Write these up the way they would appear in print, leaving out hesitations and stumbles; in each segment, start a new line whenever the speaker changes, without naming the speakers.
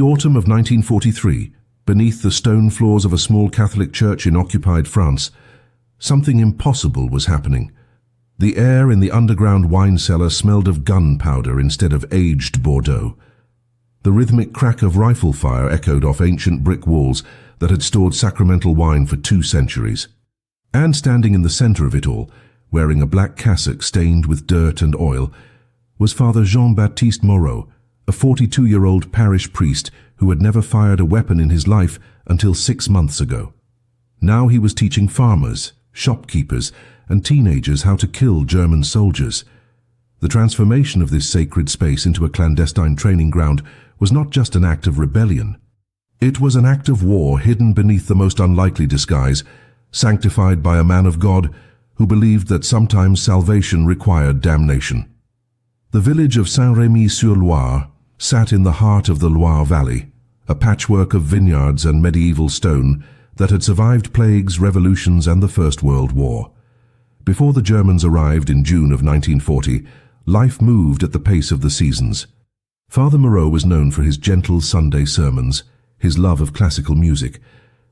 autumn of 1943, beneath the stone floors of a small Catholic church in occupied France, something impossible was happening. The air in the underground wine cellar smelled of gunpowder instead of aged Bordeaux. The rhythmic crack of rifle fire echoed off ancient brick walls that had stored sacramental wine for 2 centuries. And standing in the center of it all, wearing a black cassock stained with dirt and oil, was Father Jean-Baptiste Moreau, a 42-year-old parish priest who had never fired a weapon in his life until 6 months ago. Now he was teaching farmers, shopkeepers, and teenagers how to kill German soldiers. The transformation of this sacred space into a clandestine training ground was not just an act of rebellion. It was an act of war hidden beneath the most unlikely disguise, sanctified by a man of God who believed that sometimes salvation required damnation. The village of Saint-Rémy-sur-Loire sat in the heart of the Loire Valley, a patchwork of vineyards and medieval stone that had survived plagues, revolutions, and the First World War. Before the Germans arrived in June of 1940, life moved at the pace of the seasons. Father Moreau was known for his gentle Sunday sermons, his love of classical music,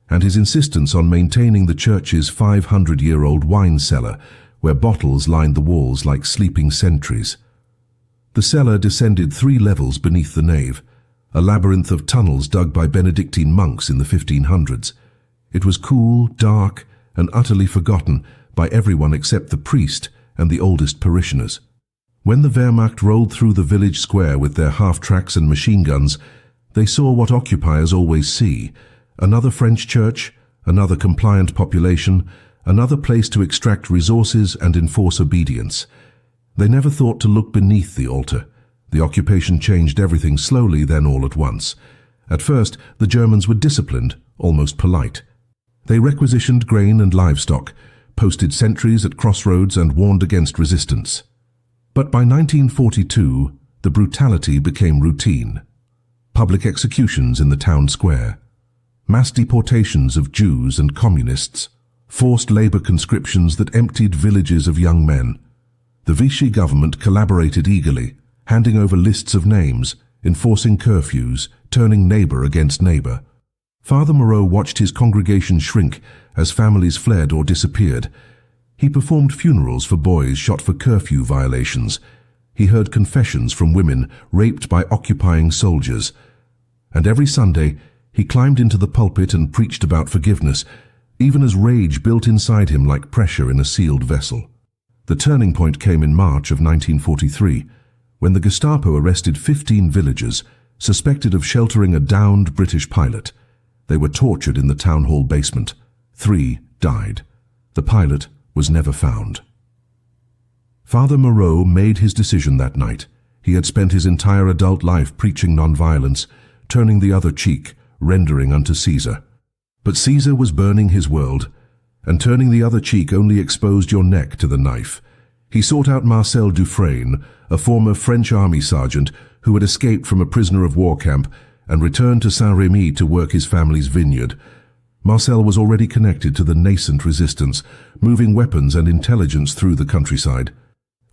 and his insistence on maintaining the church's 500-year-old wine cellar, where bottles lined the walls like sleeping sentries. The cellar descended 3 levels beneath the nave, a labyrinth of tunnels dug by Benedictine monks in the 1500s. It was cool, dark, and utterly forgotten by everyone except the priest and the oldest parishioners. When the Wehrmacht rolled through the village square with their half-tracks and machine guns, they saw what occupiers always see: another French church, another compliant population, another place to extract resources and enforce obedience. They never thought to look beneath the altar. The occupation changed everything slowly, then all at once. At first, the Germans were disciplined, almost polite. They requisitioned grain and livestock, posted sentries at crossroads, and warned against resistance. But by 1942, the brutality became routine. Public executions in the town square, mass deportations of Jews and communists, forced labor conscriptions that emptied villages of young men. The Vichy government collaborated eagerly, handing over lists of names, enforcing curfews, turning neighbor against neighbor. Father Moreau watched his congregation shrink as families fled or disappeared. He performed funerals for boys shot for curfew violations. He heard confessions from women raped by occupying soldiers. And every Sunday, he climbed into the pulpit and preached about forgiveness, even as rage built inside him like pressure in a sealed vessel. The turning point came in March of 1943, when the Gestapo arrested 15 villagers suspected of sheltering a downed British pilot. They were tortured in the town hall basement. 3 died. The pilot was never found. Father Moreau made his decision that night. He had spent his entire adult life preaching nonviolence, turning the other cheek, rendering unto Caesar. But Caesar was burning his world, and turning the other cheek only exposed your neck to the knife. He sought out Marcel Dufresne, a former French army sergeant who had escaped from a prisoner of war camp and returned to Saint-Rémy to work his family's vineyard. Marcel was already connected to the nascent resistance, moving weapons and intelligence through the countryside.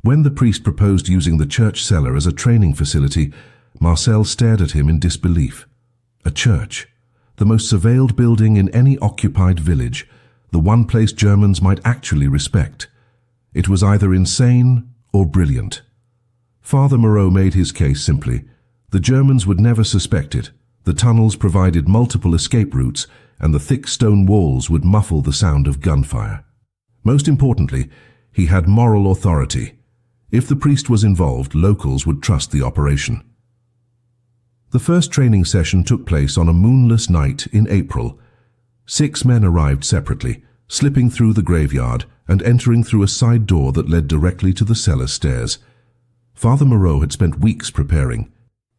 When the priest proposed using the church cellar as a training facility, Marcel stared at him in disbelief. A church, the most surveilled building in any occupied village, the one place Germans might actually respect. It was either insane or brilliant. Father Moreau made his case simply. The Germans would never suspect it. The tunnels provided multiple escape routes, and the thick stone walls would muffle the sound of gunfire. Most importantly, he had moral authority. If the priest was involved, locals would trust the operation. The first training session took place on a moonless night in April. 6 men arrived separately, slipping through the graveyard and entering through a side door that led directly to the cellar stairs. Father Moreau had spent weeks preparing.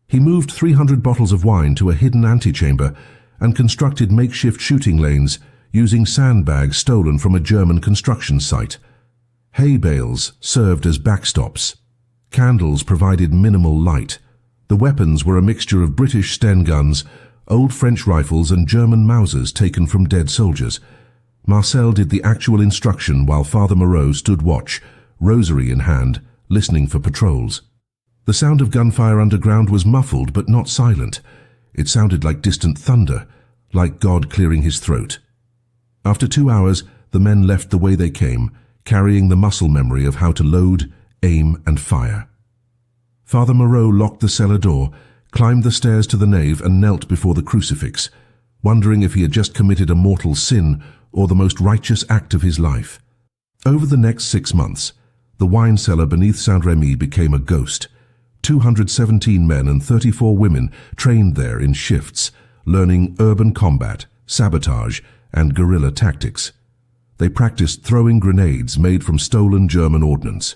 He moved 300 bottles of wine to a hidden antechamber and constructed makeshift shooting lanes using sandbags stolen from a German construction site. Hay bales served as backstops. Candles provided minimal light. The weapons were a mixture of British Sten guns, old French rifles, and German Mausers taken from dead soldiers. Marcel did the actual instruction while Father Moreau stood watch, rosary in hand, listening for patrols. The sound of gunfire underground was muffled but not silent. It sounded like distant thunder, like God clearing his throat. After 2 hours, the men left the way they came, carrying the muscle memory of how to load, aim, and fire. Father Moreau locked the cellar door, climbed the stairs to the nave, and knelt before the crucifix, wondering if he had just committed a mortal sin or the most righteous act of his life. Over the next 6 months, the wine cellar beneath Saint-Remy became a ghost. 217 men and 34 women trained there in shifts, learning urban combat, sabotage, and guerrilla tactics. They practiced throwing grenades made from stolen German ordnance.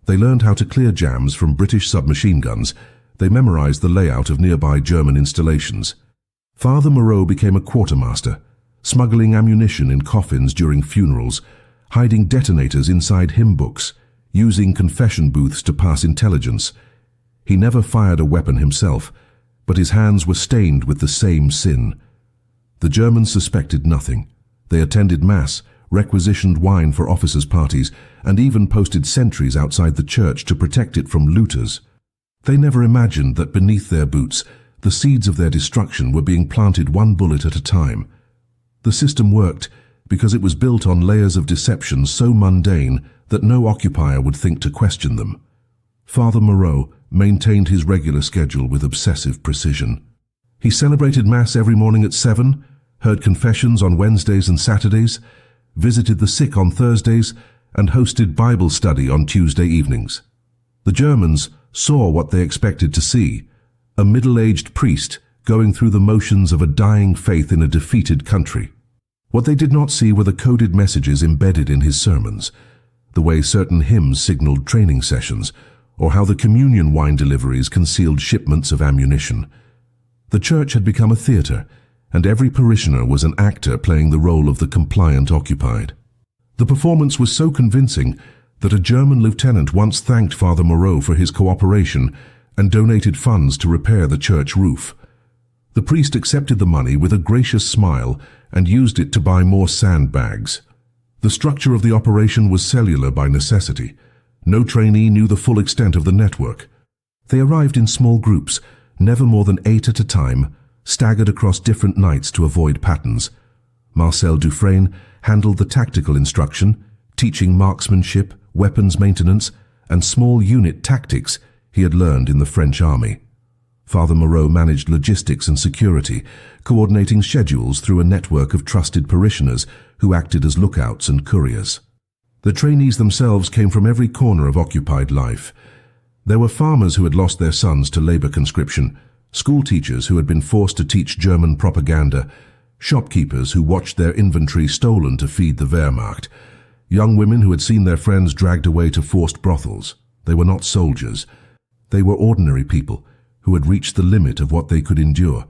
They learned how to clear jams from British submachine guns. They memorized the layout of nearby German installations. Father Moreau became a quartermaster, smuggling ammunition in coffins during funerals, hiding detonators inside hymn books, using confession booths to pass intelligence. He never fired a weapon himself, but his hands were stained with the same sin. The Germans suspected nothing. They attended mass, requisitioned wine for officers' parties, and even posted sentries outside the church to protect it from looters. They never imagined that beneath their boots, the seeds of their destruction were being planted one bullet at a time. The system worked because it was built on layers of deception so mundane that no occupier would think to question them. Father Moreau maintained his regular schedule with obsessive precision. He celebrated Mass every morning at 7, heard confessions on Wednesdays and Saturdays, visited the sick on Thursdays, and hosted Bible study on Tuesday evenings. The Germans saw what they expected to see, a middle-aged priest going through the motions of a dying faith in a defeated country. What they did not see were the coded messages embedded in his sermons, the way certain hymns signaled training sessions, or how the communion wine deliveries concealed shipments of ammunition. The church had become a theater, and every parishioner was an actor playing the role of the compliant occupied. The performance was so convincing that a German lieutenant once thanked Father Moreau for his cooperation and donated funds to repair the church roof. The priest accepted the money with a gracious smile and used it to buy more sandbags. The structure of the operation was cellular by necessity. No trainee knew the full extent of the network. They arrived in small groups, never more than 8 at a time, staggered across different nights to avoid patterns. Marcel Dufresne handled the tactical instruction, teaching marksmanship, weapons maintenance, and small unit tactics he had learned in the French army. Father Moreau managed logistics and security, coordinating schedules through a network of trusted parishioners who acted as lookouts and couriers. The trainees themselves came from every corner of occupied life. There were farmers who had lost their sons to labor conscription, school teachers who had been forced to teach German propaganda, shopkeepers who watched their inventory stolen to feed the Wehrmacht, young women who had seen their friends dragged away to forced brothels. They were not soldiers. They were ordinary people who had reached the limit of what they could endure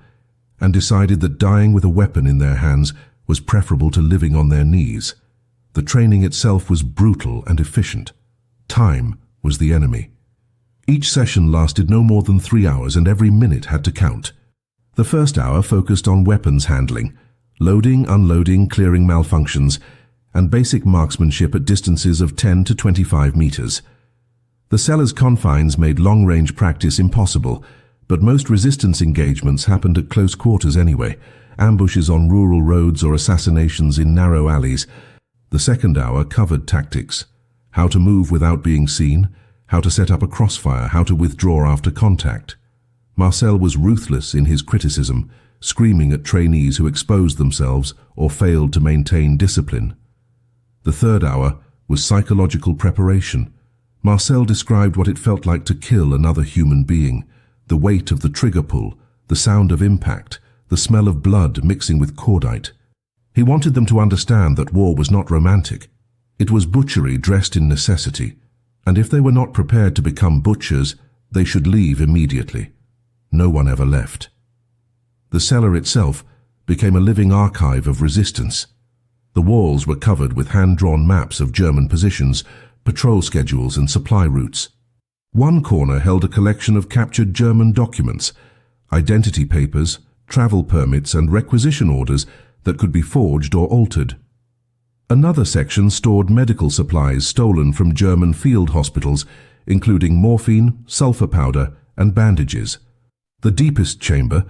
and decided that dying with a weapon in their hands was preferable to living on their knees. The training itself was brutal and efficient. Time was the enemy. Each session lasted no more than 3 hours, and every minute had to count. The first hour focused on weapons handling, loading, unloading, clearing malfunctions, and basic marksmanship at distances of 10 to 25 meters. The cellar's confines made long-range practice impossible, but most resistance engagements happened at close quarters anyway, ambushes on rural roads or assassinations in narrow alleys. The second hour covered tactics, how to move without being seen, how to set up a crossfire, how to withdraw after contact. Marcel was ruthless in his criticism, screaming at trainees who exposed themselves or failed to maintain discipline. The third hour was psychological preparation. Marcel described what it felt like to kill another human being, the weight of the trigger pull, the sound of impact, the smell of blood mixing with cordite. He wanted them to understand that war was not romantic. It was butchery dressed in necessity, and if they were not prepared to become butchers, they should leave immediately. No one ever left. The cellar itself became a living archive of resistance. The walls were covered with hand-drawn maps of German positions, patrol schedules and supply routes. One corner held a collection of captured German documents, identity papers, travel permits and requisition orders that could be forged or altered. Another section stored medical supplies stolen from German field hospitals, including morphine, sulfur powder, and bandages. The deepest chamber,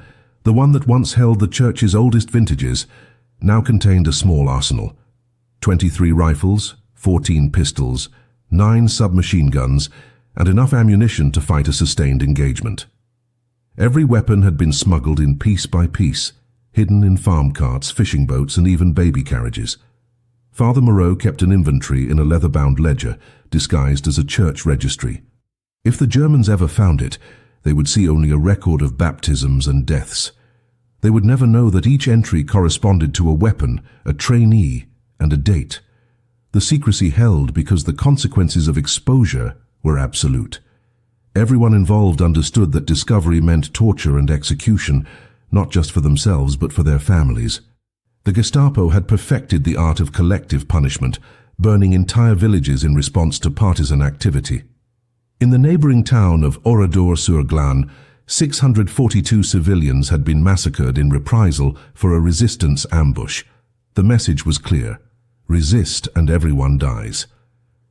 The one that once held the church's oldest vintages now contained a small arsenal. 23 rifles, 14 pistols, 9 submachine guns, and enough ammunition to fight a sustained engagement. Every weapon had been smuggled in piece by piece, hidden in farm carts, fishing boats, and even baby carriages. Father Moreau kept an inventory in a leather-bound ledger, disguised as a church registry. If the Germans ever found it, they would see only a record of baptisms and deaths. They would never know that each entry corresponded to a weapon, a trainee, and a date. The secrecy held because the consequences of exposure were absolute. Everyone involved understood that discovery meant torture and execution, not just for themselves but for their families. The Gestapo had perfected the art of collective punishment, burning entire villages in response to partisan activity. In the neighboring town of Oradour-sur-Glane, 642 civilians had been massacred in reprisal for a resistance ambush. The message was clear: resist and everyone dies.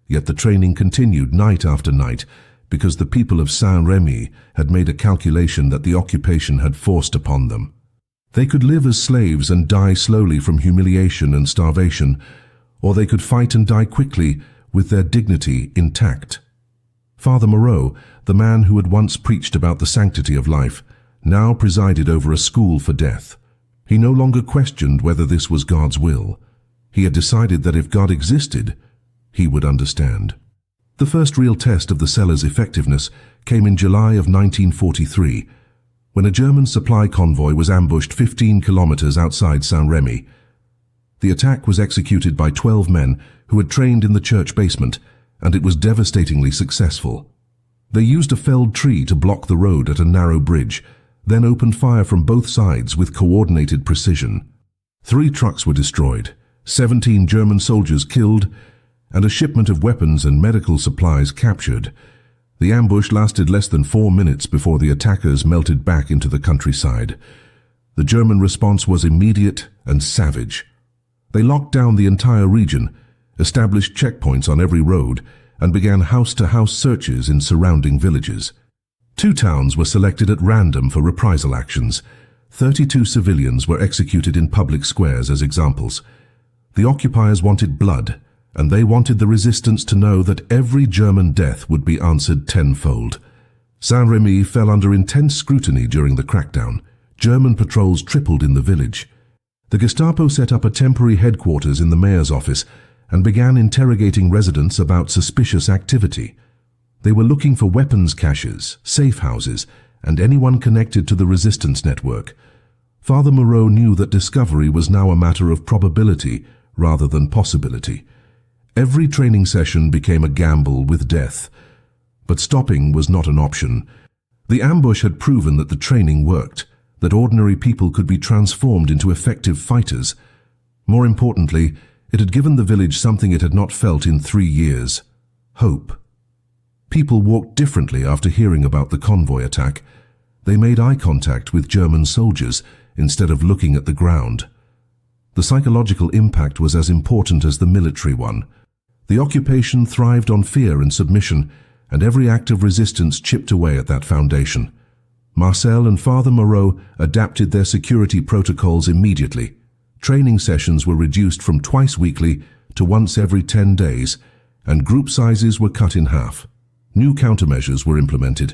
Yet the training continued night after night because the people of Saint-Rémy had made a calculation that the occupation had forced upon them. They could live as slaves and die slowly from humiliation and starvation, or they could fight and die quickly with their dignity intact. Father Moreau, the man who had once preached about the sanctity of life, now presided over a school for death. He no longer questioned whether this was God's will. He had decided that if God existed, he would understand. The first real test of the Cellar's effectiveness came in July of 1943, when a German supply convoy was ambushed 15 kilometers outside Saint-Rémy. The attack was executed by 12 men who had trained in the church basement, and it was devastatingly successful. They used a felled tree to block the road at a narrow bridge, then opened fire from both sides with coordinated precision. 3 trucks were destroyed, 17 German soldiers killed, and a shipment of weapons and medical supplies captured. The ambush lasted less than 4 minutes before the attackers melted back into the countryside. The German response was immediate and savage. They locked down the entire region, established checkpoints on every road, and began house-to-house searches in surrounding villages. 2 towns were selected at random for reprisal actions. 32 civilians were executed in public squares as examples. The occupiers wanted blood, and they wanted the resistance to know that every German death would be answered tenfold. Saint-Rémy fell under intense scrutiny during the crackdown. German patrols tripled in the village. The Gestapo set up a temporary headquarters in the mayor's office and began interrogating residents about suspicious activity. They were looking for weapons caches, safe houses, and anyone connected to the resistance network. Father Moreau knew that discovery was now a matter of probability rather than possibility. Every training session became a gamble with death. But stopping was not an option. The ambush had proven that the training worked, that ordinary people could be transformed into effective fighters. More importantly, it had given the village something it had not felt in 3 years: hope. People walked differently after hearing about the convoy attack. They made eye contact with German soldiers instead of looking at the ground. The psychological impact was as important as the military one. The occupation thrived on fear and submission, and every act of resistance chipped away at that foundation. Marcel and Father Moreau adapted their security protocols immediately. Training sessions were reduced from twice weekly to once every 10 days, and group sizes were cut in half. New countermeasures were implemented.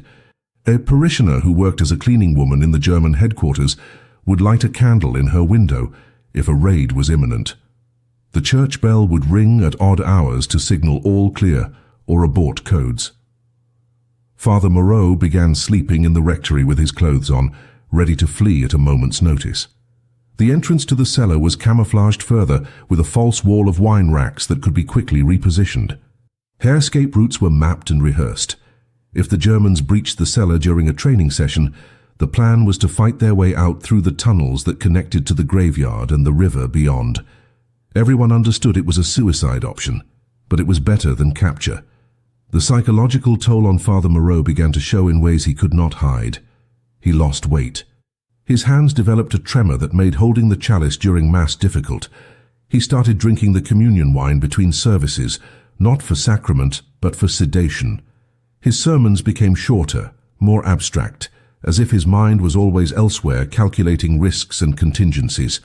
A parishioner who worked as a cleaning woman in the German headquarters would light a candle in her window if a raid was imminent. The church bell would ring at odd hours to signal all clear or abort codes. Father Moreau began sleeping in the rectory with his clothes on, ready to flee at a moment's notice. The entrance to the cellar was camouflaged further with a false wall of wine racks that could be quickly repositioned. Escape routes were mapped and rehearsed. If the Germans breached the cellar during a training session, the plan was to fight their way out through the tunnels that connected to the graveyard and the river beyond. Everyone understood it was a suicide option, but it was better than capture. The psychological toll on Father Moreau began to show in ways he could not hide. He lost weight. His hands developed a tremor that made holding the chalice during Mass difficult. He started drinking the communion wine between services, not for sacrament, but for sedation. His sermons became shorter, more abstract, as if his mind was always elsewhere, calculating risks and contingencies.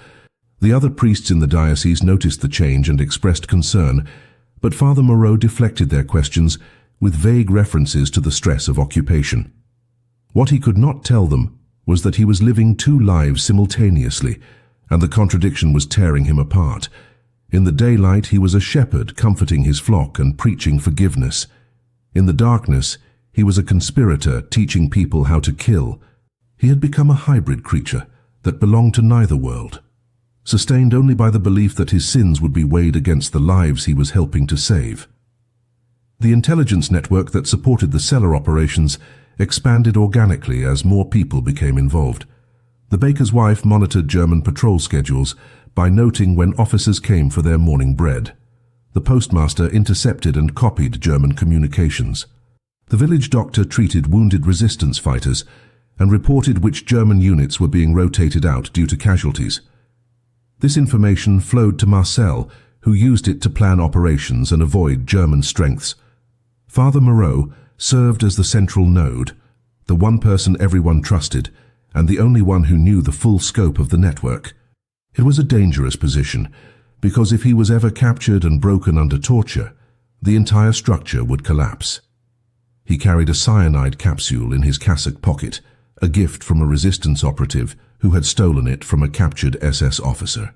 The other priests in the diocese noticed the change and expressed concern, but Father Moreau deflected their questions with vague references to the stress of occupation. What he could not tell them was that he was living two lives simultaneously, and the contradiction was tearing him apart. In the daylight, he was a shepherd comforting his flock and preaching forgiveness. In the darkness, he was a conspirator teaching people how to kill. He had become a hybrid creature that belonged to neither world, sustained only by the belief that his sins would be weighed against the lives he was helping to save. The intelligence network that supported the Cellar operations expanded organically as more people became involved. The baker's wife monitored German patrol schedules by noting when officers came for their morning bread. The postmaster intercepted and copied German communications. The village doctor treated wounded resistance fighters and reported which German units were being rotated out due to casualties. This information flowed to Marcel, who used it to plan operations and avoid German strengths. Father Moreau served as the central node, the one person everyone trusted, and the only one who knew the full scope of the network. It was a dangerous position, because if he was ever captured and broken under torture, the entire structure would collapse. He carried a cyanide capsule in his cassock pocket, a gift from a resistance operative who had stolen it from a captured SS officer.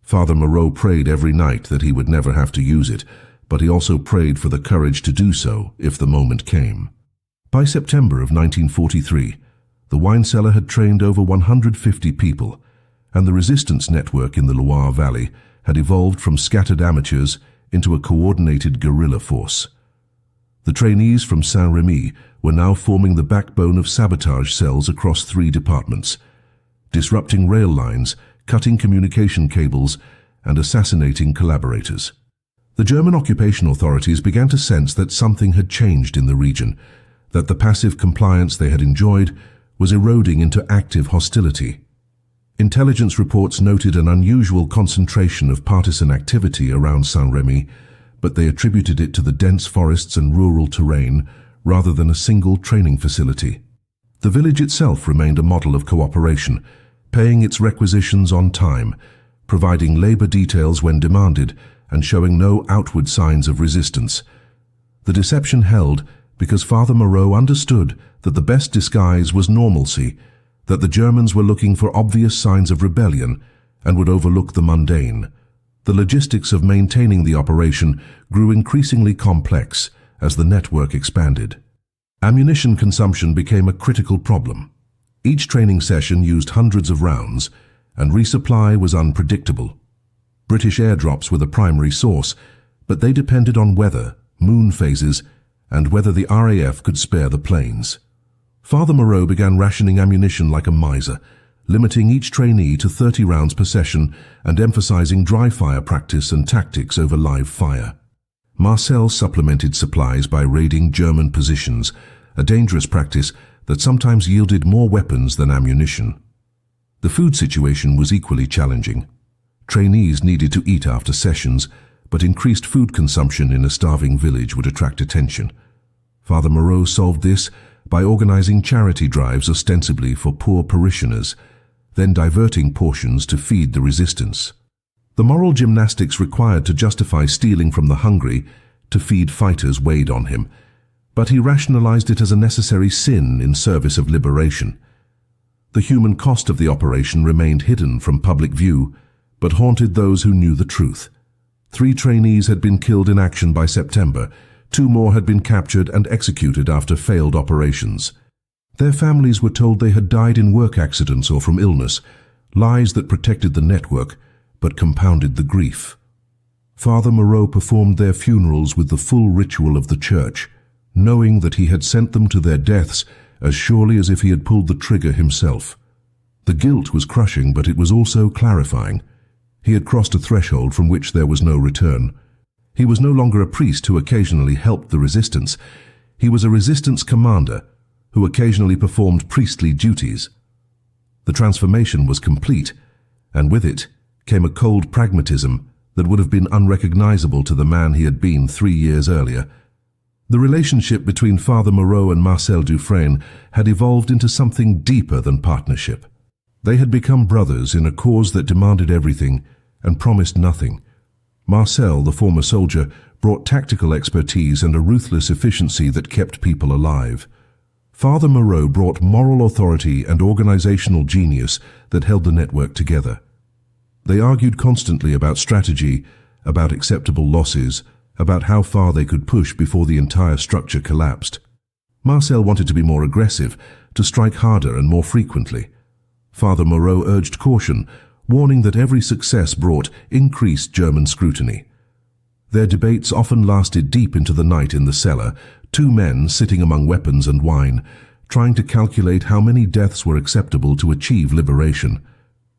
Father Moreau prayed every night that he would never have to use it, but he also prayed for the courage to do so if the moment came. By September of 1943, the wine cellar had trained over 150 people, and the resistance network in the Loire Valley had evolved from scattered amateurs into a coordinated guerrilla force. The trainees from Saint-Remy were now forming the backbone of sabotage cells across 3 departments, disrupting rail lines, cutting communication cables, and assassinating collaborators. The German occupation authorities began to sense that something had changed in the region, that the passive compliance they had enjoyed was eroding into active hostility. Intelligence reports noted an unusual concentration of partisan activity around Saint-Remy, but they attributed it to the dense forests and rural terrain rather than a single training facility. The village itself remained a model of cooperation, paying its requisitions on time, providing labor details when demanded, and showing no outward signs of resistance. The deception held because Father Moreau understood that the best disguise was normalcy, that the Germans were looking for obvious signs of rebellion and would overlook the mundane. The logistics of maintaining the operation grew increasingly complex as the network expanded. Ammunition consumption became a critical problem. Each training session used hundreds of rounds, and resupply was unpredictable. British airdrops were the primary source, but they depended on weather, moon phases, and whether the RAF could spare the planes. Father Moreau began rationing ammunition like a miser, limiting each trainee to 30 rounds per session and emphasizing dry fire practice and tactics over live fire. Marcel supplemented supplies by raiding German positions, a dangerous practice that sometimes yielded more weapons than ammunition. The food situation was equally challenging. Trainees needed to eat after sessions, but increased food consumption in a starving village would attract attention. Father Moreau solved this by organizing charity drives ostensibly for poor parishioners, then diverting portions to feed the resistance. The moral gymnastics required to justify stealing from the hungry to feed fighters weighed on him, but he rationalized it as a necessary sin in service of liberation. The human cost of the operation remained hidden from public view, but haunted those who knew the truth. 3 trainees had been killed in action by September. 2 more had been captured and executed after failed operations. Their families were told they had died in work accidents or from illness, lies that protected the network but compounded the grief. Father Moreau performed their funerals with the full ritual of the church, knowing that he had sent them to their deaths as surely as if he had pulled the trigger himself. The guilt was crushing, but it was also clarifying. He had crossed a threshold from which there was no return. He was no longer a priest who occasionally helped the resistance. He was a resistance commander who occasionally performed priestly duties. The transformation was complete, and with it came a cold pragmatism that would have been unrecognizable to the man he had been 3 years earlier. The relationship between Father Moreau and Marcel Dufresne had evolved into something deeper than partnership. They had become brothers in a cause that demanded everything and promised nothing. Marcel, the former soldier, brought tactical expertise and a ruthless efficiency that kept people alive. Father Moreau brought moral authority and organizational genius that held the network together. They argued constantly about strategy, about acceptable losses, about how far they could push before the entire structure collapsed. Marcel wanted to be more aggressive, to strike harder and more frequently. Father Moreau urged caution, warning that every success brought increased German scrutiny. Their debates often lasted deep into the night in the cellar, two men sitting among weapons and wine, trying to calculate how many deaths were acceptable to achieve liberation.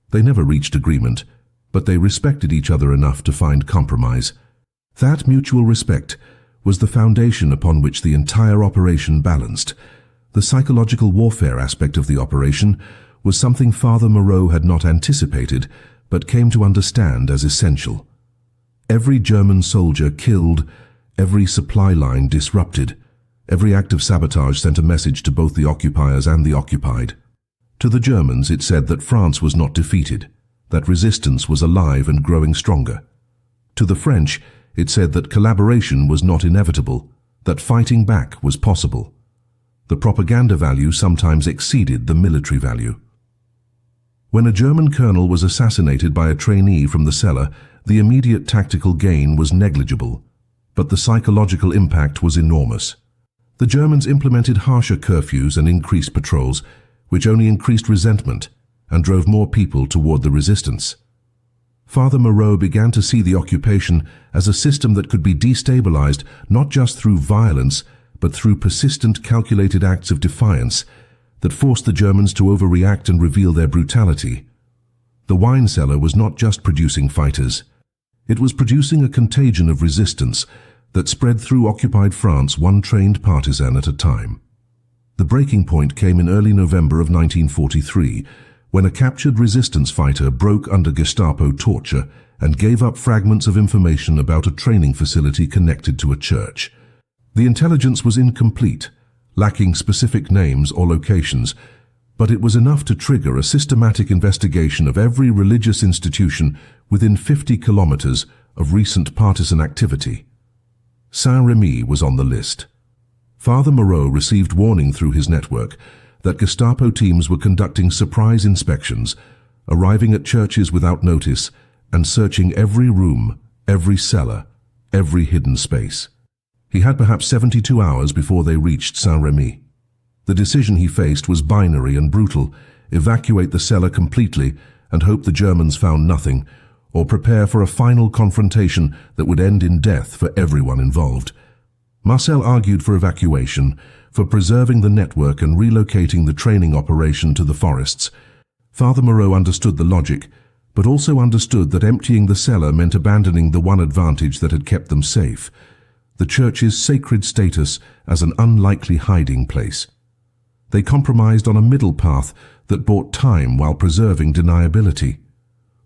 They never reached agreement, but they respected each other enough to find compromise. That mutual respect was the foundation upon which the entire operation balanced. The psychological warfare aspect of the operation was something Father Moreau had not anticipated, but came to understand as essential. Every German soldier killed, every supply line disrupted, every act of sabotage sent a message to both the occupiers and the occupied. To the Germans it said that France was not defeated, that resistance was alive and growing stronger. To the French, it said that collaboration was not inevitable, that fighting back was possible. The propaganda value sometimes exceeded the military value. When a German colonel was assassinated by a trainee from the cellar, the immediate tactical gain was negligible, but the psychological impact was enormous. The Germans implemented harsher curfews and increased patrols, which only increased resentment and drove more people toward the resistance. Father Moreau began to see the occupation as a system that could be destabilized not just through violence, but through persistent, calculated acts of defiance that forced the Germans to overreact and reveal their brutality. The wine cellar was not just producing fighters. It was producing a contagion of resistance that spread through occupied France, one trained partisan at a time. The breaking point came in early November of 1943, when a captured resistance fighter broke under Gestapo torture and gave up fragments of information about a training facility connected to a church. The intelligence was incomplete, lacking specific names or locations, but it was enough to trigger a systematic investigation of every religious institution within 50 kilometers of recent partisan activity. Saint-Remy was on the list. Father Moreau received warning through his network that Gestapo teams were conducting surprise inspections, arriving at churches without notice and searching every room, every cellar, every hidden space. He had perhaps 72 hours before they reached Saint-Remy. The decision he faced was binary and brutal: evacuate the cellar completely and hope the Germans found nothing, or prepare for a final confrontation that would end in death for everyone involved. Marcel argued for evacuation, for preserving the network and relocating the training operation to the forests. Father Moreau understood the logic, but also understood that emptying the cellar meant abandoning the one advantage that had kept them safe: the church's sacred status as an unlikely hiding place. They compromised on a middle path that bought time while preserving deniability.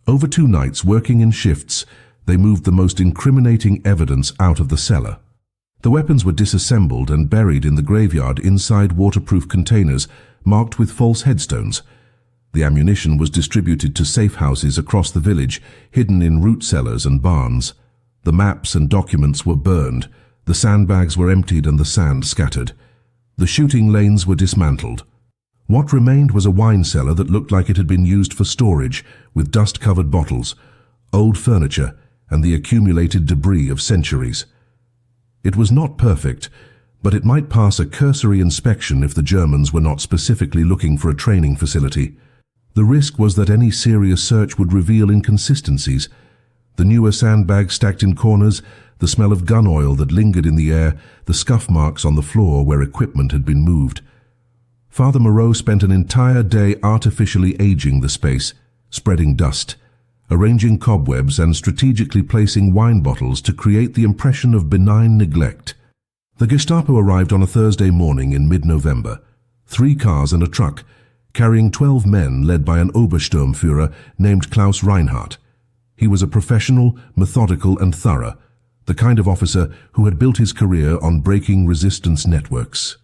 Over 2 nights, working in shifts, they moved the most incriminating evidence out of the cellar. The weapons were disassembled and buried in the graveyard inside waterproof containers marked with false headstones. The ammunition was distributed to safe houses across the village, hidden in root cellars and barns. The maps and documents were burned, the sandbags were emptied and the sand scattered. The shooting lanes were dismantled. What remained was a wine cellar that looked like it had been used for storage, with dust-covered bottles, old furniture, and the accumulated debris of centuries. It was not perfect, but it might pass a cursory inspection if the Germans were not specifically looking for a training facility. The risk was that any serious search would reveal inconsistencies: the newer sandbags stacked in corners, the smell of gun oil that lingered in the air, the scuff marks on the floor where equipment had been moved. Father Moreau spent an entire day artificially aging the space, spreading dust, arranging cobwebs and strategically placing wine bottles to create the impression of benign neglect. The Gestapo arrived on a Thursday morning in mid-November, 3 cars and a truck, carrying 12 men led by an Obersturmführer named Klaus Reinhardt. He was a professional, methodical and thorough, the kind of officer who had built his career on breaking resistance networks.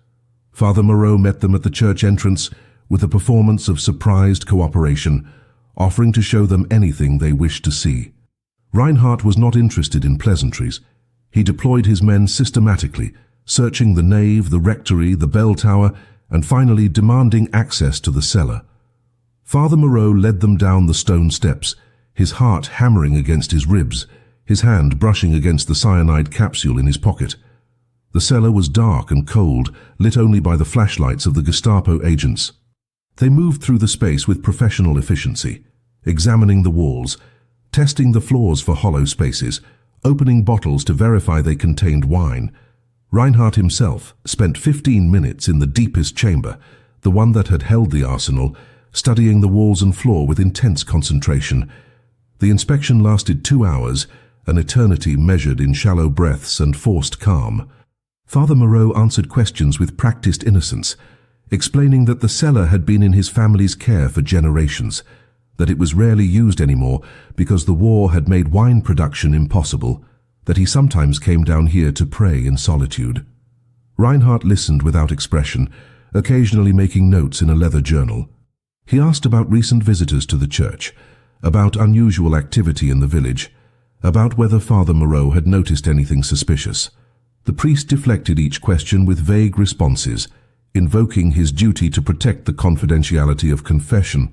Father Moreau met them at the church entrance with a performance of surprised cooperation, offering to show them anything they wished to see. Reinhardt was not interested in pleasantries. He deployed his men systematically, searching the nave, the rectory, the bell tower, and finally demanding access to the cellar. Father Moreau led them down the stone steps, his heart hammering against his ribs, his hand brushing against the cyanide capsule in his pocket. The cellar was dark and cold, lit only by the flashlights of the Gestapo agents. They moved through the space with professional efficiency, examining the walls, testing the floors for hollow spaces, opening bottles to verify they contained wine. Reinhardt himself spent 15 minutes in the deepest chamber, the one that had held the arsenal, studying the walls and floor with intense concentration. The inspection lasted 2 hours, an eternity measured in shallow breaths and forced calm. Father Moreau answered questions with practiced innocence, explaining that the cellar had been in his family's care for generations, that it was rarely used anymore because the war had made wine production impossible, that he sometimes came down here to pray in solitude. Reinhardt listened without expression, occasionally making notes in a leather journal. He asked about recent visitors to the church, about unusual activity in the village, about whether Father Moreau had noticed anything suspicious. The priest deflected each question with vague responses, invoking his duty to protect the confidentiality of confession,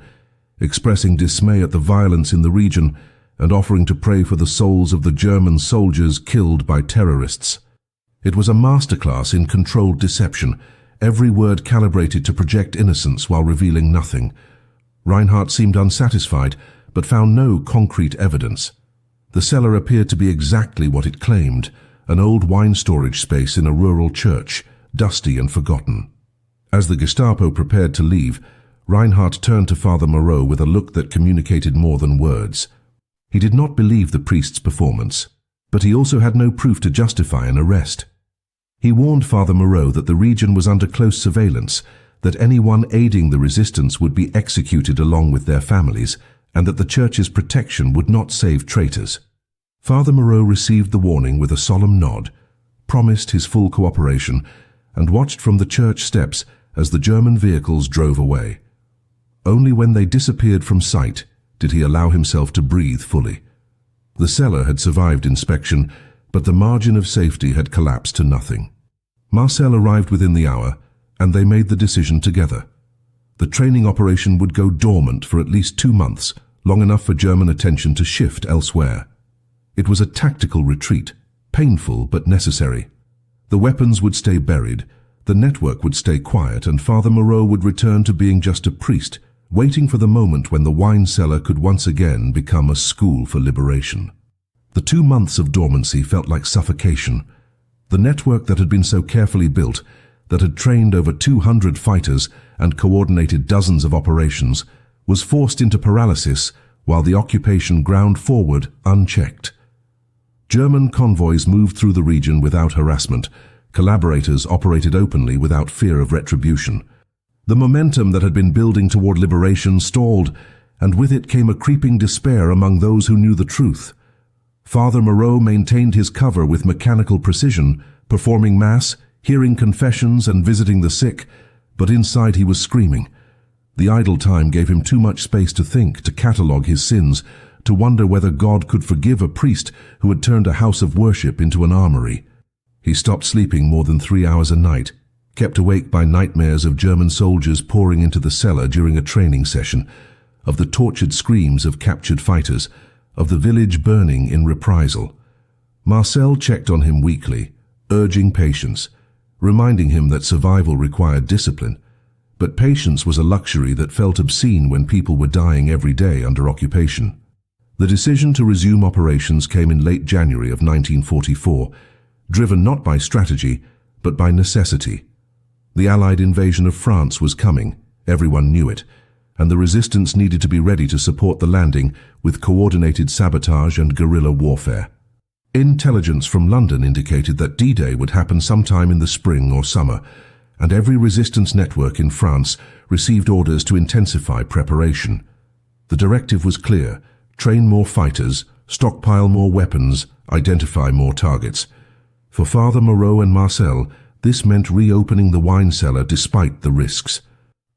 expressing dismay at the violence in the region, and offering to pray for the souls of the German soldiers killed by terrorists. It was a masterclass in controlled deception, every word calibrated to project innocence while revealing nothing. Reinhardt seemed unsatisfied, but found no concrete evidence. The cellar appeared to be exactly what it claimed, an old wine storage space in a rural church, dusty and forgotten. As the Gestapo prepared to leave, Reinhardt turned to Father Moreau with a look that communicated more than words. He did not believe the priest's performance, but he also had no proof to justify an arrest. He warned Father Moreau that the region was under close surveillance, that anyone aiding the resistance would be executed along with their families, and that the church's protection would not save traitors. Father Moreau received the warning with a solemn nod, promised his full cooperation, and watched from the church steps as the German vehicles drove away. Only when they disappeared from sight did he allow himself to breathe fully. The cellar had survived inspection, but the margin of safety had collapsed to nothing. Marcel arrived within the hour, and they made the decision together. The training operation would go dormant for at least 2 months, long enough for German attention to shift elsewhere. It was a tactical retreat, painful but necessary. The weapons would stay buried, the network would stay quiet, and Father Moreau would return to being just a priest, waiting for the moment when the wine cellar could once again become a school for liberation. The 2 months of dormancy felt like suffocation. The network that had been so carefully built, that had trained over 200 fighters and coordinated dozens of operations, was forced into paralysis while the occupation ground forward unchecked. German convoys moved through the region without harassment. Collaborators operated openly without fear of retribution. The momentum that had been building toward liberation stalled, and with it came a creeping despair among those who knew the truth. Father Moreau maintained his cover with mechanical precision, performing Mass, hearing confessions and visiting the sick, but inside he was screaming. The idle time gave him too much space to think, to catalogue his sins, to wonder whether God could forgive a priest who had turned a house of worship into an armory. He stopped sleeping more than 3 hours a night, kept awake by nightmares of German soldiers pouring into the cellar during a training session, of the tortured screams of captured fighters, of the village burning in reprisal. Marcel checked on him weekly, urging patience, reminding him that survival required discipline. But patience was a luxury that felt obscene when people were dying every day under occupation. The decision to resume operations came in late January of 1944, driven not by strategy, but by necessity. The Allied invasion of France was coming, everyone knew it, and the resistance needed to be ready to support the landing with coordinated sabotage and guerrilla warfare. Intelligence from London indicated that D-Day would happen sometime in the spring or summer, and every resistance network in France received orders to intensify preparation. The directive was clear: train more fighters, stockpile more weapons, identify more targets. For Father Moreau and Marcel, this meant reopening the wine cellar despite the risks.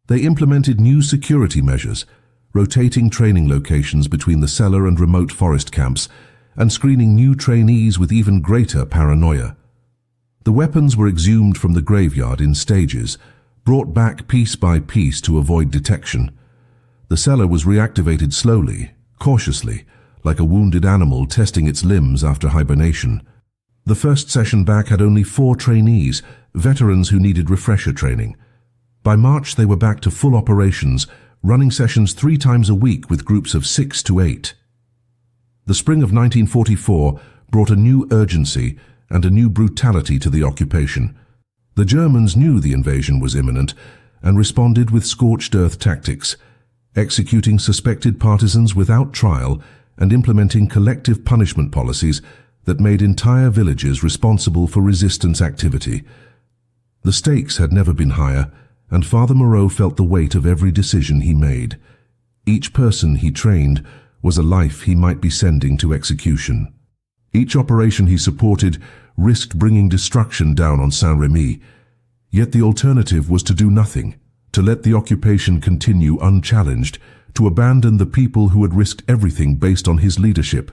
They implemented new security measures, rotating training locations between the cellar and remote forest camps, and screening new trainees with even greater paranoia. The weapons were exhumed from the graveyard in stages, brought back piece by piece to avoid detection. The cellar was reactivated slowly, cautiously, like a wounded animal testing its limbs after hibernation. The first session back had only 4 trainees, veterans who needed refresher training. By March they were back to full operations, running sessions 3 times a week with groups of 6 to 8. The spring of 1944 brought a new urgency and a new brutality to the occupation. The Germans knew the invasion was imminent and responded with scorched earth tactics, executing suspected partisans without trial and implementing collective punishment policies that made entire villages responsible for resistance activity. The stakes had never been higher, and Father Moreau felt the weight of every decision he made. Each person he trained was a life he might be sending to execution. Each operation he supported risked bringing destruction down on Saint-Rémy. Yet the alternative was to do nothing, to let the occupation continue unchallenged, to abandon the people who had risked everything based on his leadership.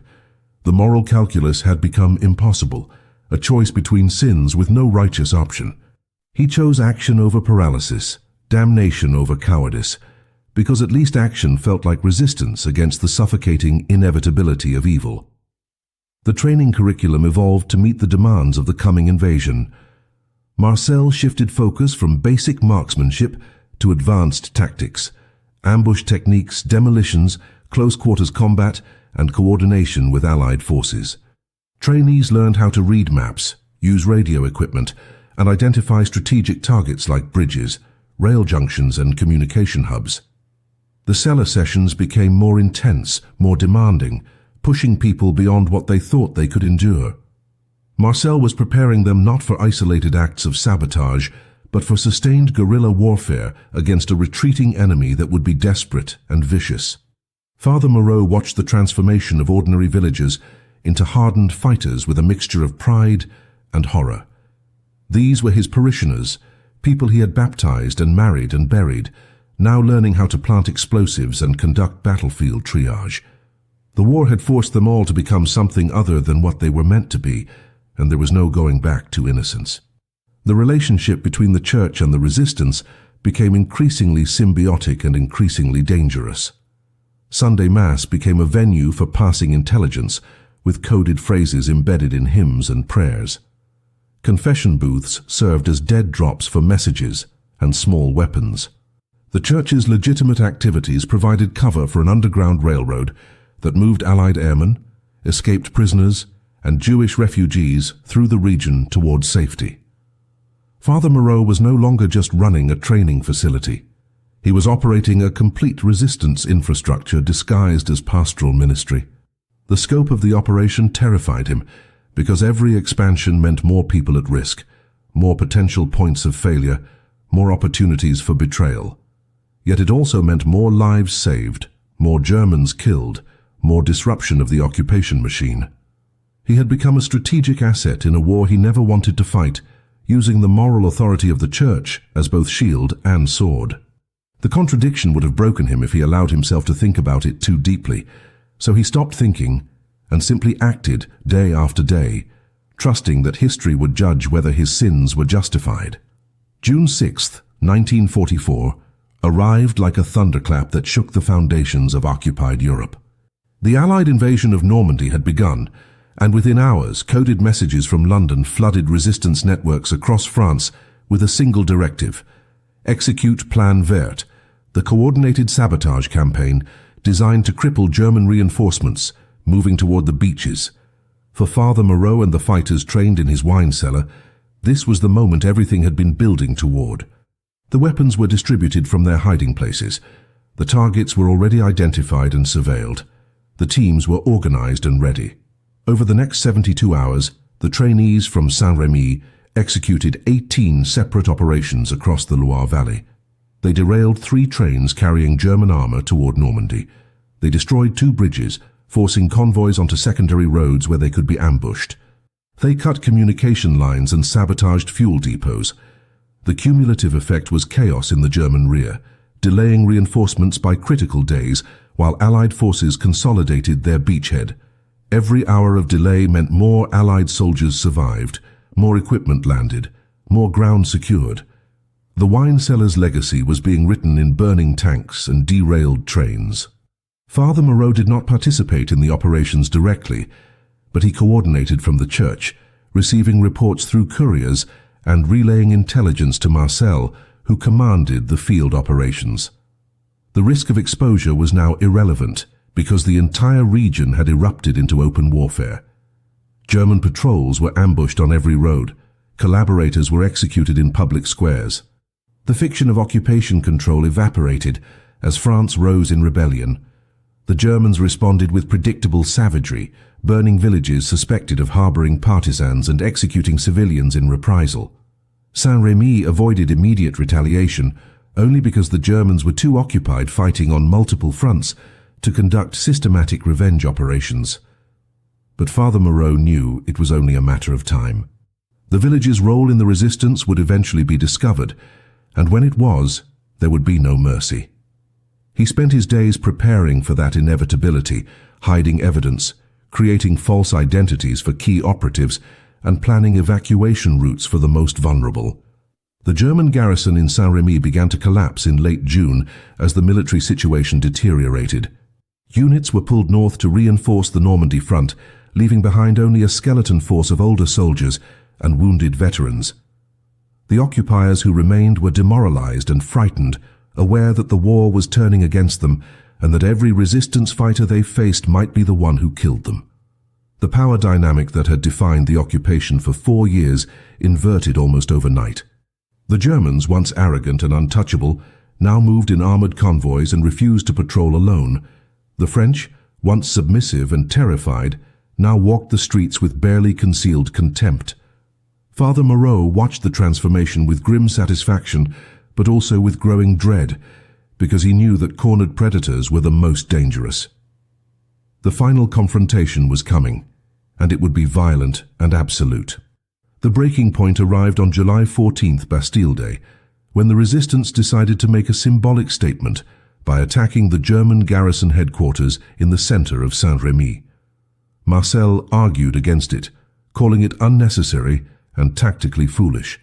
The moral calculus had become impossible, a choice between sins with no righteous option. He chose action over paralysis, damnation over cowardice, because at least action felt like resistance against the suffocating inevitability of evil. The training curriculum evolved to meet the demands of the coming invasion. Marcel shifted focus from basic marksmanship to advanced tactics, ambush techniques, demolitions, close-quarters combat, and coordination with Allied forces. Trainees learned how to read maps, use radio equipment, and identify strategic targets like bridges, rail junctions, and communication hubs. The cellar sessions became more intense, more demanding, pushing people beyond what they thought they could endure. Marcel was preparing them not for isolated acts of sabotage, but for sustained guerrilla warfare against a retreating enemy that would be desperate and vicious. Father Moreau watched the transformation of ordinary villagers into hardened fighters with a mixture of pride and horror. These were his parishioners, people he had baptized and married and buried, now learning how to plant explosives and conduct battlefield triage. The war had forced them all to become something other than what they were meant to be, and there was no going back to innocence. The relationship between the church and the resistance became increasingly symbiotic and increasingly dangerous. Sunday Mass became a venue for passing intelligence, with coded phrases embedded in hymns and prayers. Confession booths served as dead drops for messages and small weapons. The church's legitimate activities provided cover for an underground railroad that moved Allied airmen, escaped prisoners, and Jewish refugees through the region towards safety. Father Moreau was no longer just running a training facility. He was operating a complete resistance infrastructure disguised as pastoral ministry. The scope of the operation terrified him, because every expansion meant more people at risk, more potential points of failure, more opportunities for betrayal. Yet it also meant more lives saved, more Germans killed, more disruption of the occupation machine. He had become a strategic asset in a war he never wanted to fight, using the moral authority of the church as both shield and sword. The contradiction would have broken him if he allowed himself to think about it too deeply, so he stopped thinking and simply acted day after day, trusting that history would judge whether his sins were justified. June 6, 1944, arrived like a thunderclap that shook the foundations of occupied Europe. The Allied invasion of Normandy had begun, and within hours, coded messages from London flooded resistance networks across France with a single directive: execute Plan Vert, the coordinated sabotage campaign designed to cripple German reinforcements moving toward the beaches. For Father Moreau and the fighters trained in his wine cellar, this was the moment everything had been building toward. The weapons were distributed from their hiding places. The targets were already identified and surveilled. The teams were organized and ready. Over the next 72 hours, the trainees from Saint-Rémy executed 18 separate operations across the Loire Valley. They derailed 3 trains carrying German armor toward Normandy. They destroyed 2 bridges, forcing convoys onto secondary roads where they could be ambushed. They cut communication lines and sabotaged fuel depots. The cumulative effect was chaos in the German rear, delaying reinforcements by critical days while Allied forces consolidated their beachhead. Every hour of delay meant more Allied soldiers survived, more equipment landed, more ground secured. The wine cellar's legacy was being written in burning tanks and derailed trains. Father Moreau did not participate in the operations directly, but he coordinated from the church, receiving reports through couriers and relaying intelligence to Marcel, who commanded the field operations. The risk of exposure was now irrelevant because the entire region had erupted into open warfare. German patrols were ambushed on every road. Collaborators were executed in public squares. The fiction of occupation control evaporated as France rose in rebellion. The Germans responded with predictable savagery, burning villages suspected of harboring partisans and executing civilians in reprisal. Saint-Rémy avoided immediate retaliation only because the Germans were too occupied fighting on multiple fronts to conduct systematic revenge operations. But Father Moreau knew it was only a matter of time. The village's role in the resistance would eventually be discovered, and when it was, there would be no mercy. He spent his days preparing for that inevitability, hiding evidence, creating false identities for key operatives, and planning evacuation routes for the most vulnerable. The German garrison in Saint-Rémy began to collapse in late June as the military situation deteriorated. Units were pulled north to reinforce the Normandy front, leaving behind only a skeleton force of older soldiers and wounded veterans. The occupiers who remained were demoralized and frightened, aware that the war was turning against them and that every resistance fighter they faced might be the one who killed them. The power dynamic that had defined the occupation for 4 years inverted almost overnight. The Germans, once arrogant and untouchable, now moved in armored convoys and refused to patrol alone. The French, once submissive and terrified, now walked the streets with barely concealed contempt. Father Moreau watched the transformation with grim satisfaction, but also with growing dread, because he knew that cornered predators were the most dangerous. The final confrontation was coming, and it would be violent and absolute. The breaking point arrived on July 14th, Bastille Day, when the resistance decided to make a symbolic statement by attacking the German garrison headquarters in the center of Saint-Rémy. Marcel argued against it, calling it unnecessary and tactically foolish.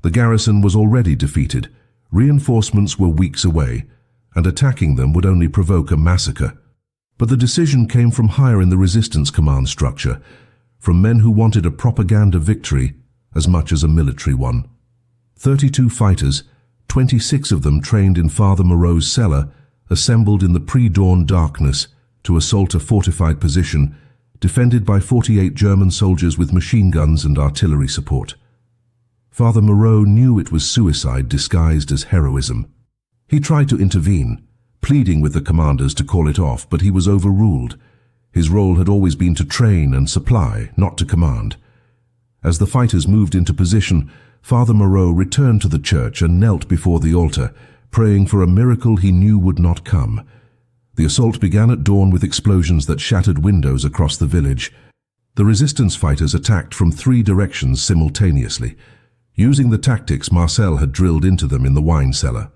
The garrison was already defeated, reinforcements were weeks away, and attacking them would only provoke a massacre. But the decision came from higher in the resistance command structure, from men who wanted a propaganda victory as much as a military one. 32 fighters, 26 of them trained in Father Moreau's cellar, assembled in the pre-dawn darkness to assault a fortified position defended by 48 German soldiers with machine guns and artillery support. Father Moreau knew it was suicide disguised as heroism. He tried to intervene, pleading with the commanders to call it off, but he was overruled. His role had always been to train and supply, not to command. As the fighters moved into position, Father Moreau returned to the church and knelt before the altar, praying for a miracle he knew would not come. The assault began at dawn with explosions that shattered windows across the village. The resistance fighters attacked from 3 directions simultaneously, using the tactics Marcel had drilled into them in the wine cellar.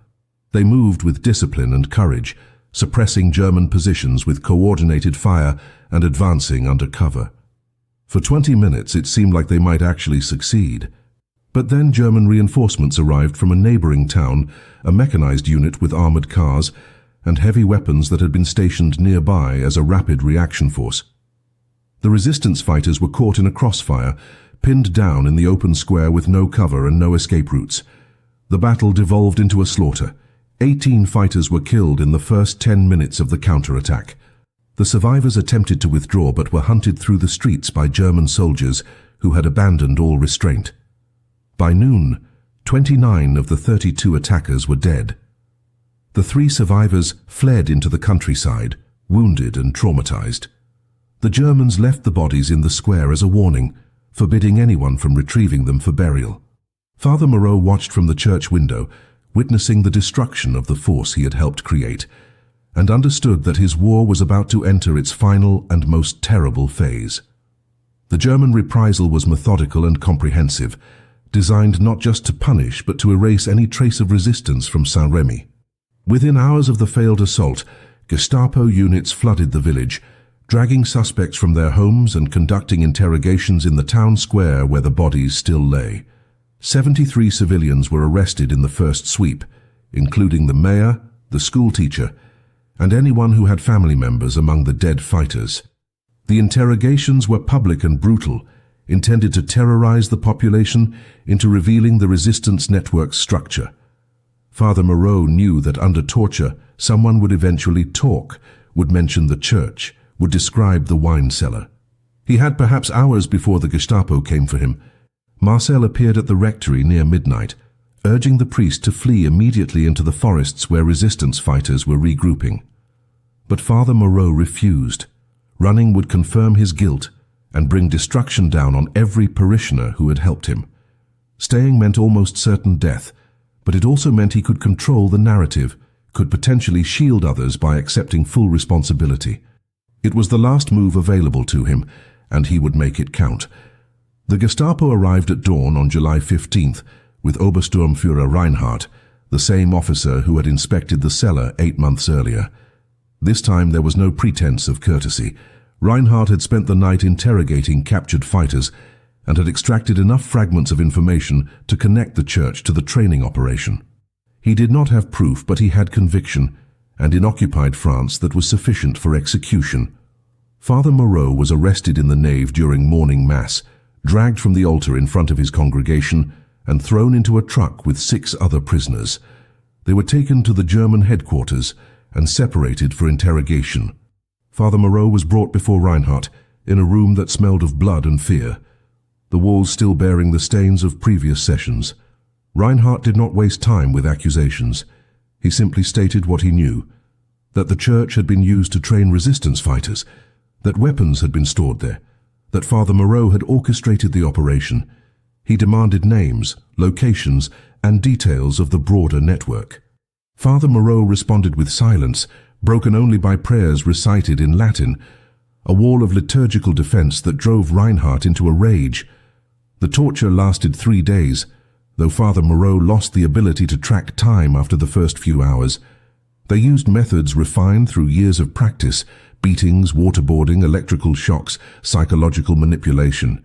They moved with discipline and courage, suppressing German positions with coordinated fire and advancing under cover. For 20 minutes it seemed like they might actually succeed. But then German reinforcements arrived from a neighboring town, a mechanized unit with armored cars, and heavy weapons that had been stationed nearby as a rapid reaction force. The resistance fighters were caught in a crossfire, pinned down in the open square with no cover and no escape routes. The battle devolved into a slaughter. 18 fighters were killed in the first 10 minutes of the counterattack. The survivors attempted to withdraw but were hunted through the streets by German soldiers who had abandoned all restraint. By noon, 29 of the 32 attackers were dead. The 3 survivors fled into the countryside, wounded and traumatized. The Germans left the bodies in the square as a warning, forbidding anyone from retrieving them for burial. Father Moreau watched from the church window, witnessing the destruction of the force he had helped create. and understood that his war was about to enter its final and most terrible phase. The German reprisal was methodical and comprehensive, designed not just to punish but to erase any trace of resistance from Saint-Rémy. Within hours of the failed assault, Gestapo units flooded the village, dragging suspects from their homes and conducting interrogations in the town square where the bodies still lay. 73 civilians were arrested in the first sweep, including the mayor, the schoolteacher, and anyone who had family members among the dead fighters. The interrogations were public and brutal, intended to terrorize the population into revealing the resistance network's structure. Father Moreau knew that under torture, someone would eventually talk, would mention the church, would describe the wine cellar. He had perhaps hours before the Gestapo came for him. Marcel appeared at the rectory near midnight, urging the priest to flee immediately into the forests where resistance fighters were regrouping. But Father Moreau refused. Running would confirm his guilt and bring destruction down on every parishioner who had helped him. Staying meant almost certain death, but it also meant he could control the narrative, could potentially shield others by accepting full responsibility. It was the last move available to him, and he would make it count. The Gestapo arrived at dawn on July 15th with Obersturmführer Reinhardt, the same officer who had inspected the cellar 8 months earlier. This time there was no pretense of courtesy. Reinhardt had spent the night interrogating captured fighters and had extracted enough fragments of information to connect the church to the training operation. He did not have proof, but he had conviction, and in occupied France that was sufficient for execution. Father Moreau was arrested in the nave during morning mass, dragged from the altar in front of his congregation, and thrown into a truck with 6 other prisoners. They were taken to the German headquarters and separated for interrogation. Father Moreau was brought before Reinhardt in a room that smelled of blood and fear, the walls still bearing the stains of previous sessions. Reinhardt did not waste time with accusations. He simply stated what he knew, that the church had been used to train resistance fighters, that weapons had been stored there, that Father Moreau had orchestrated the operation. He demanded names, locations, and details of the broader network. Father Moreau responded with silence, broken only by prayers recited in Latin, a wall of liturgical defense that drove Reinhardt into a rage. The torture lasted 3 days, though Father Moreau lost the ability to track time after the first few hours. They used methods refined through years of practice: beatings, waterboarding, electrical shocks, psychological manipulation.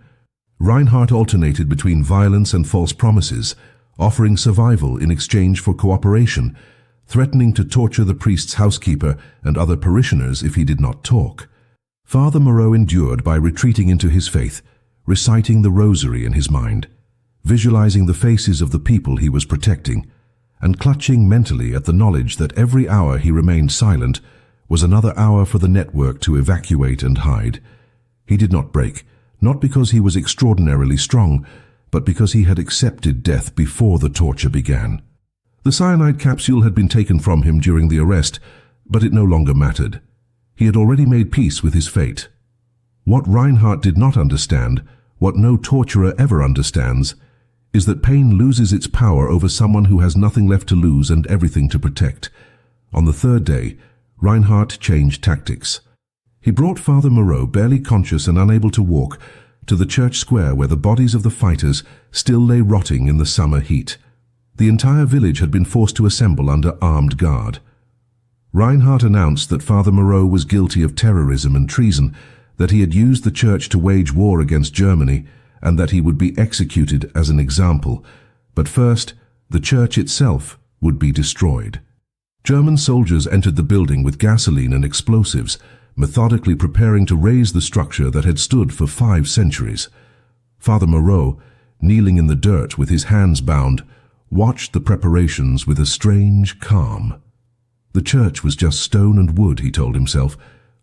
Reinhardt alternated between violence and false promises, offering survival in exchange for cooperation, threatening to torture the priest's housekeeper and other parishioners if he did not talk. Father Moreau endured by retreating into his faith, reciting the rosary in his mind, visualizing the faces of the people he was protecting, and clutching mentally at the knowledge that every hour he remained silent was another hour for the network to evacuate and hide. He did not break, not because he was extraordinarily strong, but because he had accepted death before the torture began. The cyanide capsule had been taken from him during the arrest, but it no longer mattered. He had already made peace with his fate. What Reinhardt did not understand, what no torturer ever understands, is that pain loses its power over someone who has nothing left to lose and everything to protect. On the 3rd day, Reinhardt changed tactics. He brought Father Moreau, barely conscious and unable to walk, to the church square where the bodies of the fighters still lay rotting in the summer heat. The entire village had been forced to assemble under armed guard. Reinhardt announced that Father Moreau was guilty of terrorism and treason, that he had used the church to wage war against Germany, and that he would be executed as an example. But first, the church itself would be destroyed. German soldiers entered the building with gasoline and explosives, methodically preparing to raze the structure that had stood for 5 centuries. Father Moreau, kneeling in the dirt with his hands bound, watched the preparations with a strange calm. The church was just stone and wood, he told himself.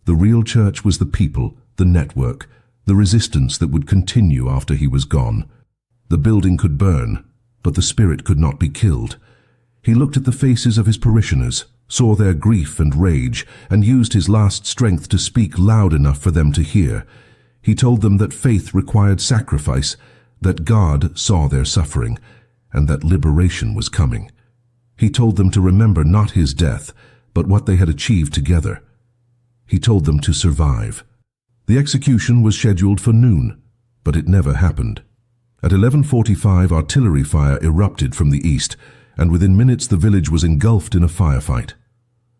The real church was the people, the network, the resistance that would continue after he was gone. The building could burn, but the spirit could not be killed. He looked at the faces of his parishioners, saw their grief and rage, and used his last strength to speak loud enough for them to hear. He told them that faith required sacrifice, that God saw their suffering, and that liberation was coming. He told them to remember not his death, but what they had achieved together. He told them to survive. The execution was scheduled for noon, but it never happened. At 11:45, artillery fire erupted from the east, and within minutes the village was engulfed in a firefight.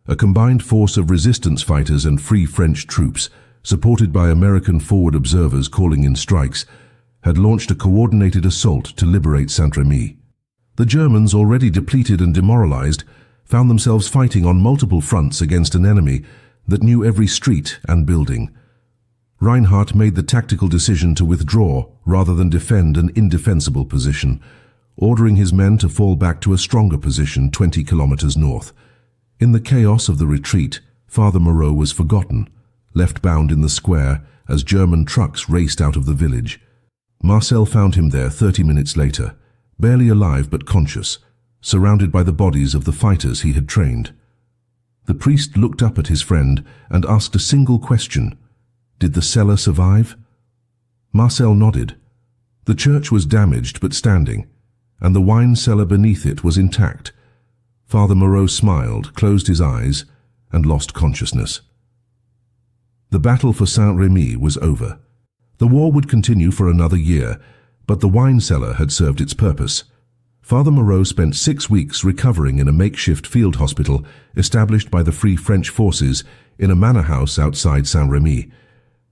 A combined force of resistance fighters and Free French troops, supported by American forward observers calling in strikes, had launched a coordinated assault to liberate Saint-Rémy. The Germans, already depleted and demoralized, found themselves fighting on multiple fronts against an enemy that knew every street and building. Reinhardt made the tactical decision to withdraw rather than defend an indefensible position, ordering his men to fall back to a stronger position 20 kilometers north. In the chaos of the retreat, Father Moreau was forgotten, left bound in the square as German trucks raced out of the village. Marcel found him there 30 minutes later, barely alive but conscious, surrounded by the bodies of the fighters he had trained. The priest looked up at his friend and asked a single question: did the cellar survive? Marcel nodded. The church was damaged but standing, and the wine cellar beneath it was intact. Father Moreau smiled, closed his eyes, and lost consciousness. The battle for Saint-Rémy was over. The war would continue for another year, but the wine cellar had served its purpose. Father Moreau spent 6 weeks recovering in a makeshift field hospital established by the Free French forces in a manor house outside Saint-Rémy.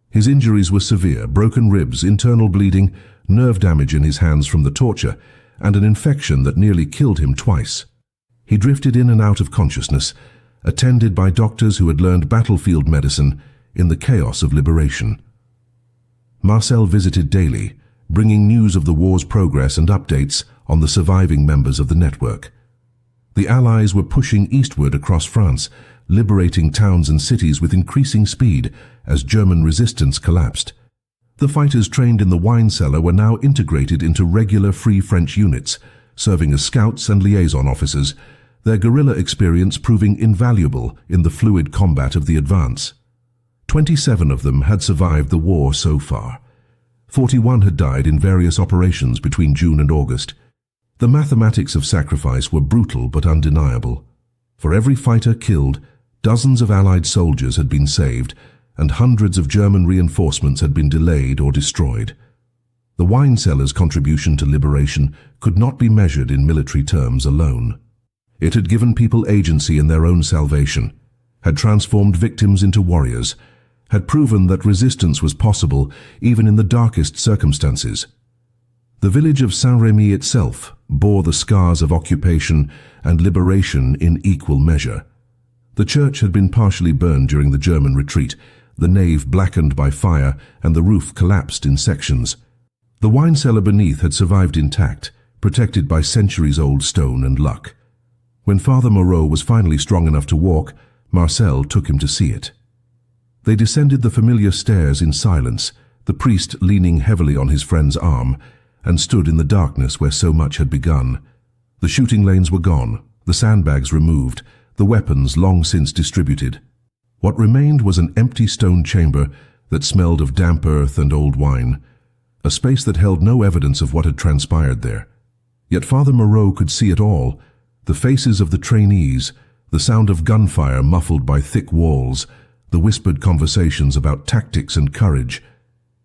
His injuries were severe: broken ribs, internal bleeding, nerve damage in his hands from the torture, and an infection that nearly killed him twice. He drifted in and out of consciousness, attended by doctors who had learned battlefield medicine in the chaos of liberation. Marcel visited daily, bringing news of the war's progress and updates on the surviving members of the network. The Allies were pushing eastward across France, liberating towns and cities with increasing speed as German resistance collapsed. The fighters trained in the wine cellar were now integrated into regular Free French units, serving as scouts and liaison officers, their guerrilla experience proving invaluable in the fluid combat of the advance. 27 of them had survived the war so far. 41 had died in various operations between June and August. The mathematics of sacrifice were brutal but undeniable. For every fighter killed, dozens of Allied soldiers had been saved, and hundreds of German reinforcements had been delayed or destroyed. The wine cellar's contribution to liberation could not be measured in military terms alone. It had given people agency in their own salvation, had transformed victims into warriors, had proven that resistance was possible even in the darkest circumstances. The village of Saint-Rémy itself bore the scars of occupation and liberation in equal measure. The church had been partially burned during the German retreat, the nave blackened by fire and the roof collapsed in sections. The wine cellar beneath had survived intact, protected by centuries-old stone and luck. When Father Moreau was finally strong enough to walk, Marcel took him to see it. They descended the familiar stairs in silence, the priest leaning heavily on his friend's arm, and stood in the darkness where so much had begun. The shooting lanes were gone, the sandbags removed, the weapons long since distributed. What remained was an empty stone chamber that smelled of damp earth and old wine, a space that held no evidence of what had transpired there. Yet Father Moreau could see it all: the faces of the trainees, the sound of gunfire muffled by thick walls, the whispered conversations about tactics and courage.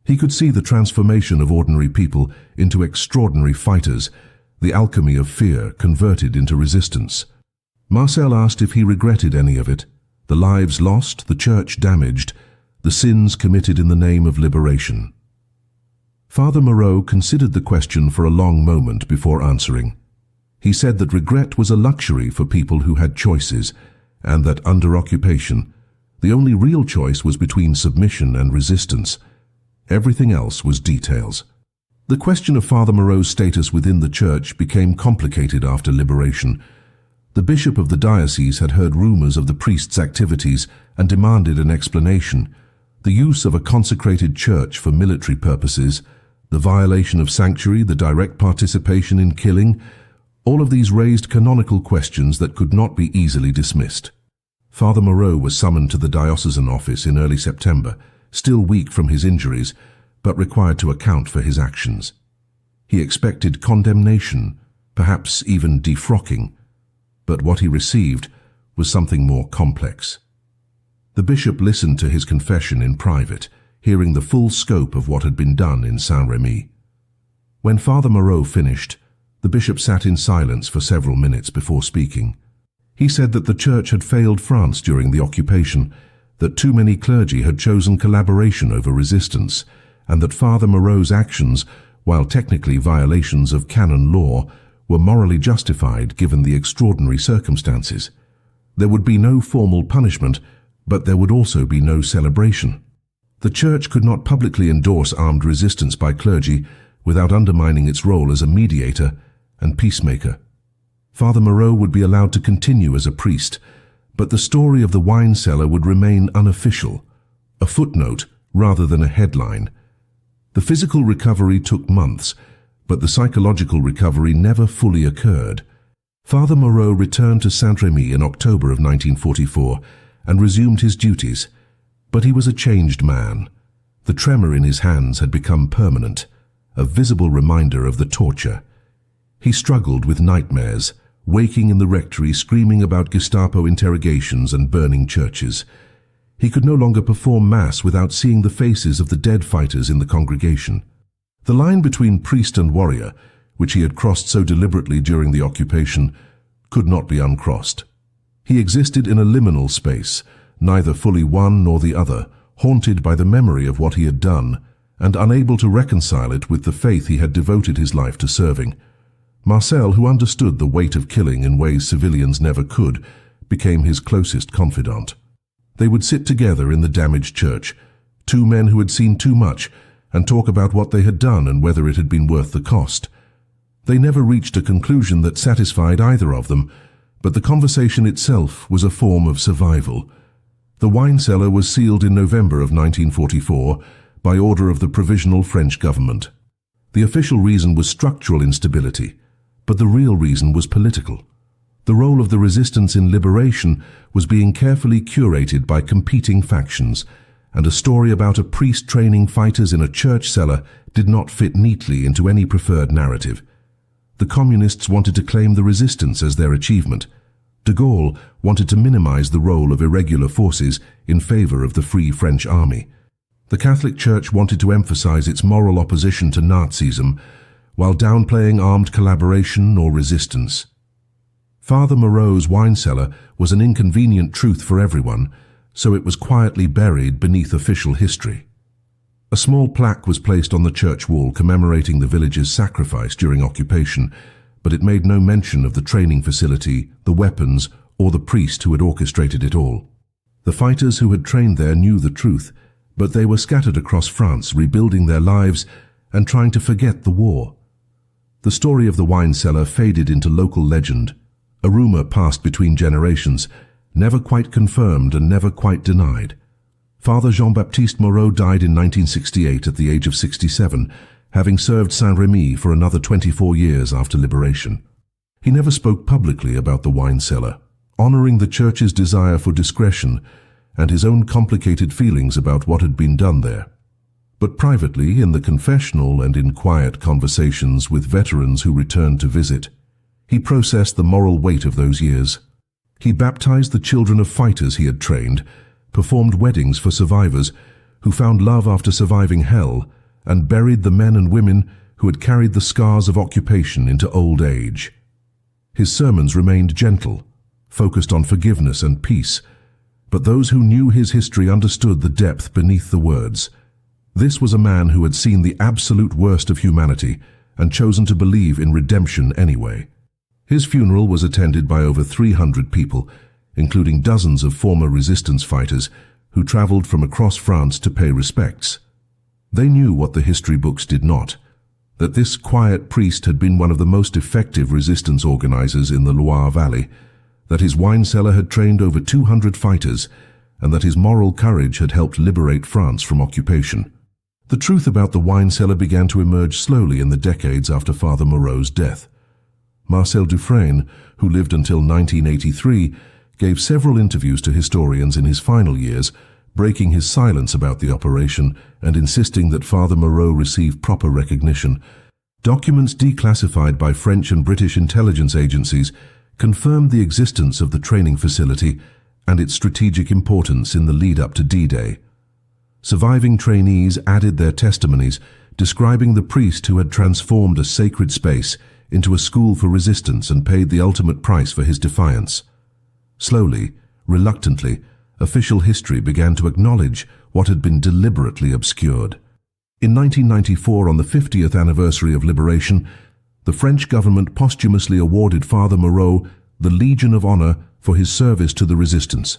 He could see the transformation of ordinary people into extraordinary fighters, the alchemy of fear converted into resistance. Marcel asked if he regretted any of it: the lives lost, the church damaged, the sins committed in the name of liberation. Father Moreau considered the question for a long moment before answering. He said that regret was a luxury for people who had choices, and that under occupation, the only real choice was between submission and resistance. Everything else was details. The question of Father Moreau's status within the church became complicated after liberation. The bishop of the diocese had heard rumors of the priest's activities and demanded an explanation. The use of a consecrated church for military purposes, the violation of sanctuary, the direct participation in killing, all of these raised canonical questions that could not be easily dismissed. Father Moreau was summoned to the diocesan office in early September, still weak from his injuries, but required to account for his actions. He expected condemnation, perhaps even defrocking, but what he received was something more complex. The bishop listened to his confession in private, hearing the full scope of what had been done in Saint-Rémy. When Father Moreau finished, the bishop sat in silence for several minutes before speaking. He said that the church had failed France during the occupation, that too many clergy had chosen collaboration over resistance, and that Father Moreau's actions, while technically violations of canon law, were morally justified given the extraordinary circumstances. There would be no formal punishment, but there would also be no celebration. The church could not publicly endorse armed resistance by clergy without undermining its role as a mediator and peacemaker. Father Moreau would be allowed to continue as a priest, but the story of the wine cellar would remain unofficial, a footnote rather than a headline. The physical recovery took months, but the psychological recovery never fully occurred. Father Moreau returned to Saint-Rémy in October of 1944 and resumed his duties, but he was a changed man. The tremor in his hands had become permanent, a visible reminder of the torture. He struggled with nightmares, waking in the rectory screaming about Gestapo interrogations and burning churches. He could no longer perform Mass without seeing the faces of the dead fighters in the congregation. The line between priest and warrior, which he had crossed so deliberately during the occupation, could not be uncrossed. He existed in a liminal space, neither fully one nor the other, haunted by the memory of what he had done, and unable to reconcile it with the faith he had devoted his life to serving. Marcel, who understood the weight of killing in ways civilians never could, became his closest confidant. They would sit together in the damaged church, two men who had seen too much, and talk about what they had done and whether it had been worth the cost. They never reached a conclusion that satisfied either of them, but the conversation itself was a form of survival. The wine cellar was sealed in November of 1944 by order of the Provisional French government. The official reason was structural instability, but the real reason was political. The role of the resistance in liberation was being carefully curated by competing factions, and a story about a priest training fighters in a church cellar did not fit neatly into any preferred narrative. The communists wanted to claim the resistance as their achievement. De Gaulle wanted to minimize the role of irregular forces in favor of the Free French Army. The Catholic Church wanted to emphasize its moral opposition to Nazism, while downplaying armed collaboration or resistance. Father Moreau's wine cellar was an inconvenient truth for everyone, so it was quietly buried beneath official history. A small plaque was placed on the church wall commemorating the village's sacrifice during occupation, but it made no mention of the training facility, the weapons, or the priest who had orchestrated it all. The fighters who had trained there knew the truth, but they were scattered across France, rebuilding their lives and trying to forget the war. The story of the wine cellar faded into local legend, a rumor passed between generations, never quite confirmed and never quite denied. Father Jean-Baptiste Moreau died in 1968 at the age of 67, having served Saint-Rémy for another 24 years after liberation. He never spoke publicly about the wine cellar, honoring the church's desire for discretion and his own complicated feelings about what had been done there. But privately, in the confessional and in quiet conversations with veterans who returned to visit, he processed the moral weight of those years. He baptized the children of fighters he had trained, performed weddings for survivors who found love after surviving hell, and buried the men and women who had carried the scars of occupation into old age. His sermons remained gentle, focused on forgiveness and peace, but those who knew his history understood the depth beneath the words. This was a man who had seen the absolute worst of humanity and chosen to believe in redemption anyway. His funeral was attended by over 300 people, including dozens of former resistance fighters who traveled from across France to pay respects. They knew what the history books did not, that this quiet priest had been one of the most effective resistance organizers in the Loire Valley, that his wine cellar had trained over 200 fighters, and that his moral courage had helped liberate France from occupation. The truth about the wine cellar began to emerge slowly in the decades after Father Moreau's death. Marcel Dufresne, who lived until 1983, gave several interviews to historians in his final years, breaking his silence about the operation and insisting that Father Moreau receive proper recognition. Documents declassified by French and British intelligence agencies confirmed the existence of the training facility and its strategic importance in the lead-up to D-Day. Surviving trainees added their testimonies, describing the priest who had transformed a sacred space into a school for resistance and paid the ultimate price for his defiance. Slowly, reluctantly, official history began to acknowledge what had been deliberately obscured. In 1994, on the 50th anniversary of liberation, the French government posthumously awarded Father Moreau the Legion of Honor for his service to the resistance.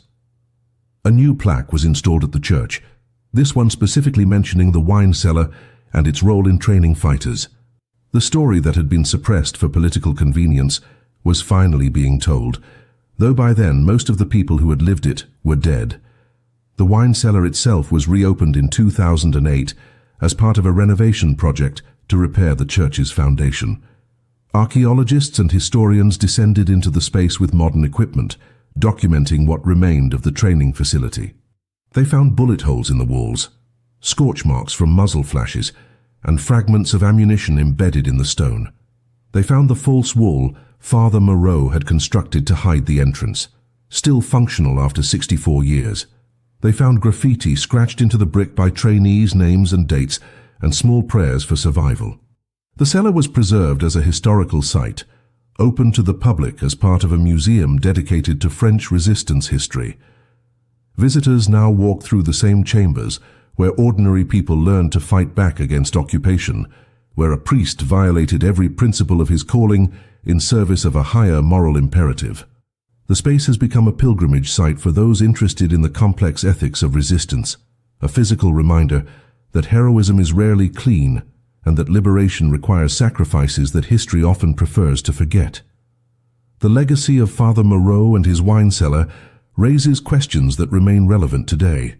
A new plaque was installed at the church, this one specifically mentioning the wine cellar and its role in training fighters. The story that had been suppressed for political convenience was finally being told, though by then most of the people who had lived it were dead. The wine cellar itself was reopened in 2008 as part of a renovation project to repair the church's foundation. Archaeologists and historians descended into the space with modern equipment, documenting what remained of the training facility. They found bullet holes in the walls, scorch marks from muzzle flashes, and fragments of ammunition embedded in the stone. They found the false wall Father Moreau had constructed to hide the entrance, still functional after 64 years. They found graffiti scratched into the brick by trainees' names and dates, and small prayers for survival. The cellar was preserved as a historical site, open to the public as part of a museum dedicated to French resistance history. Visitors now walk through the same chambers where ordinary people learned to fight back against occupation, where a priest violated every principle of his calling in service of a higher moral imperative. The space has become a pilgrimage site for those interested in the complex ethics of resistance, a physical reminder that heroism is rarely clean and that liberation requires sacrifices that history often prefers to forget. The legacy of Father Moreau and his wine cellar raises questions that remain relevant today.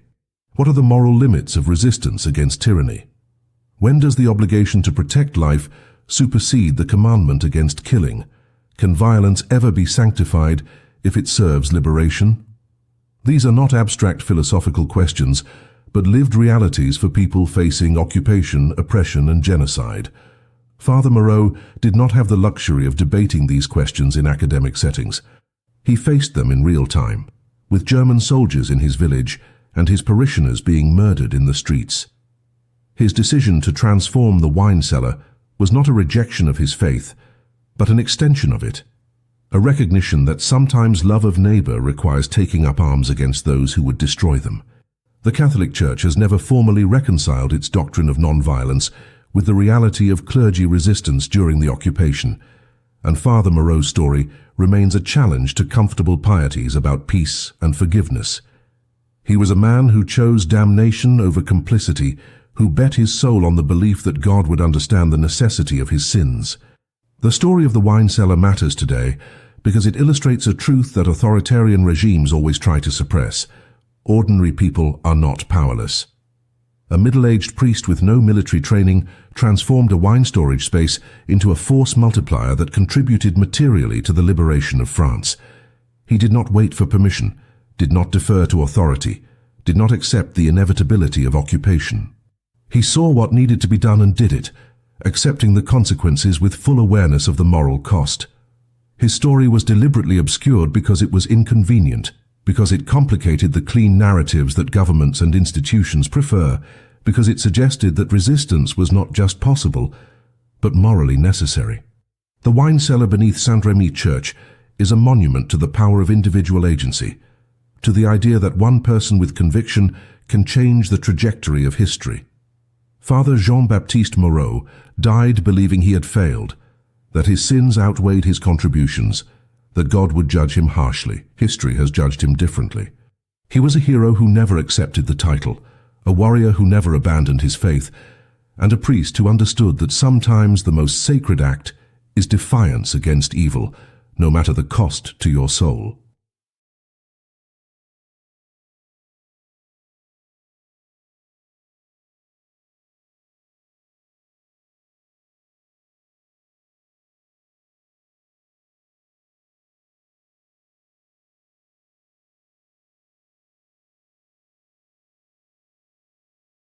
What are the moral limits of resistance against tyranny? When does the obligation to protect life supersede the commandment against killing? Can violence ever be sanctified if it serves liberation? These are not abstract philosophical questions, but lived realities for people facing occupation, oppression, and genocide. Father Moreau did not have the luxury of debating these questions in academic settings. He faced them in real time, with German soldiers in his village and his parishioners being murdered in the streets. His decision to transform the wine cellar was not a rejection of his faith, but an extension of it, a recognition that sometimes love of neighbor requires taking up arms against those who would destroy them. The Catholic Church has never formally reconciled its doctrine of nonviolence with the reality of clergy resistance during the occupation, and Father Moreau's story remains a challenge to comfortable pieties about peace and forgiveness. He was a man who chose damnation over complicity, who bet his soul on the belief that God would understand the necessity of his sins. The story of the wine cellar matters today because it illustrates a truth that authoritarian regimes always try to suppress. Ordinary people are not powerless. A middle-aged priest with no military training transformed a wine storage space into a force multiplier that contributed materially to the liberation of France. He did not wait for permission, did not defer to authority, did not accept the inevitability of occupation. He saw what needed to be done and did it, accepting the consequences with full awareness of the moral cost. His story was deliberately obscured because it was inconvenient, because it complicated the clean narratives that governments and institutions prefer, because it suggested that resistance was not just possible, but morally necessary. The wine cellar beneath Saint-Rémy Church is a monument to the power of individual agency, to the idea that one person with conviction can change the trajectory of history. Father Jean-Baptiste Moreau died believing he had failed, that his sins outweighed his contributions, that God would judge him harshly. History has judged him differently. He was a hero who never accepted the title, a warrior who never abandoned his faith, and a priest who understood that sometimes the most sacred act is defiance against evil, no matter the cost to your soul.